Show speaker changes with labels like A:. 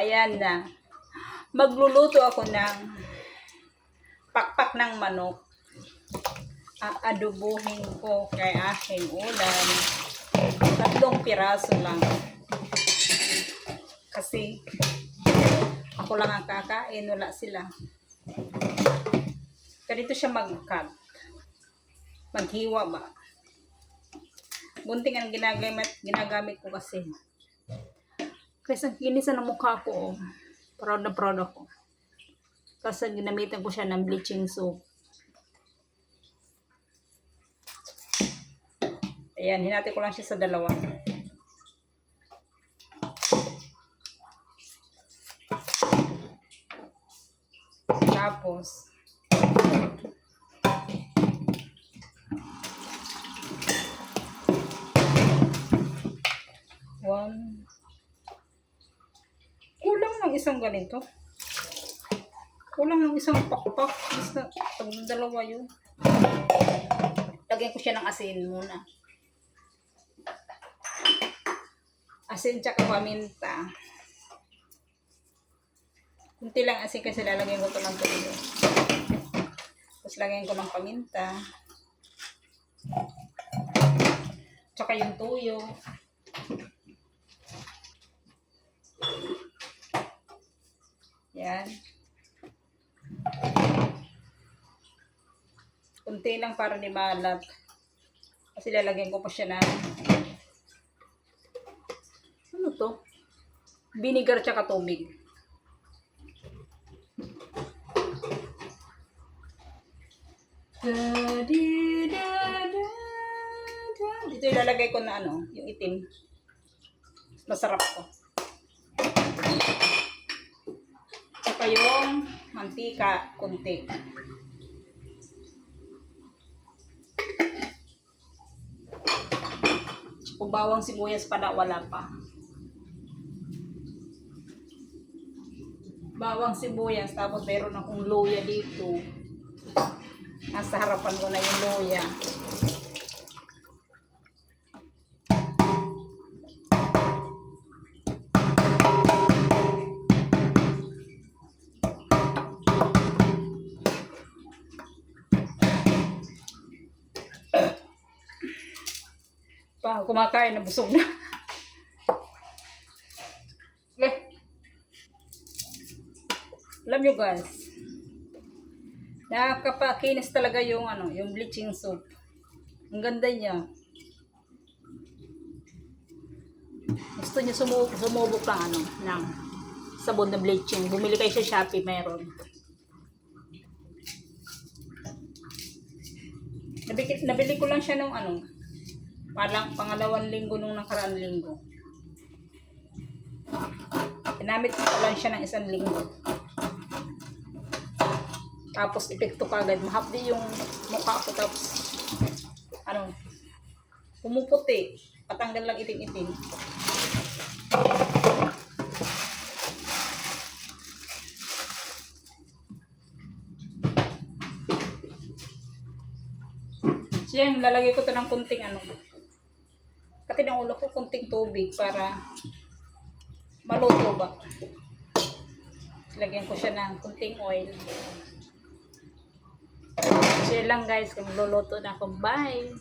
A: Ayan na. Magluluto ako ng pakpak ng manok. Aadobuhin ko kay aking ulam. 3 piraso lang. Kasi ako lang ang kakain, wala sila. Ganito siya mag-cut. Maghiwa ba? Bunting ang ginagamit ko kasi. Kasi ang kinis ng mukha ko. Proud na proud ako. Kasi ginamitan ko siya ng bleaching soap. Ayan, hinati ko lang siya sa 2. Tapos, kulang ng isang ganito. Kulang ng isang pakpak. Basta, 2 yun. Lagyan ko siya ng asin muna. Asin tsaka paminta. Kunti lang asin kasi lalagyan ko ito ng tuyo. Tapos lagyan ko ng paminta. Tsaka yung tuyo. Yan. Kunti lang para di malat. Kasi lalagyan ko pa siya ng ano to? Vinegar tsaka tubig. Dito ilalagay ko na ano, yung itim. Masarap to. Tsaka yung mantika, kunti. Kung bawang sibuyas pala, wala pa. Bawang sibuyas, tapos meron akong luya dito. Nasa harapan ko na yung luya. Kumakain na, busog na. Okay. Alam nyo guys, nakakapakinis talaga yung ano, yung bleaching soap. Ang ganda niya. Gusto niya sumubok lang ano, ng sabon na bleaching. Bumili kayo sa Shopee, meron. Nabili ko lang siya nung ano, parang pangalawang linggo nung nakaraang linggo. Ginamit ko lang siya ng 1 linggo. Tapos epekto kagad. Mahapdi yung mukha ko. Tapos ano, pumuputi. Patanggal lang itim-itim. So yan, lalagay ko ito ng kunting ano. Kati ng ulo ko, kunting tubig para maluto ba. Lagyan ko siya ng kunting oil. So yan lang guys, kung luluto na ako. Bye!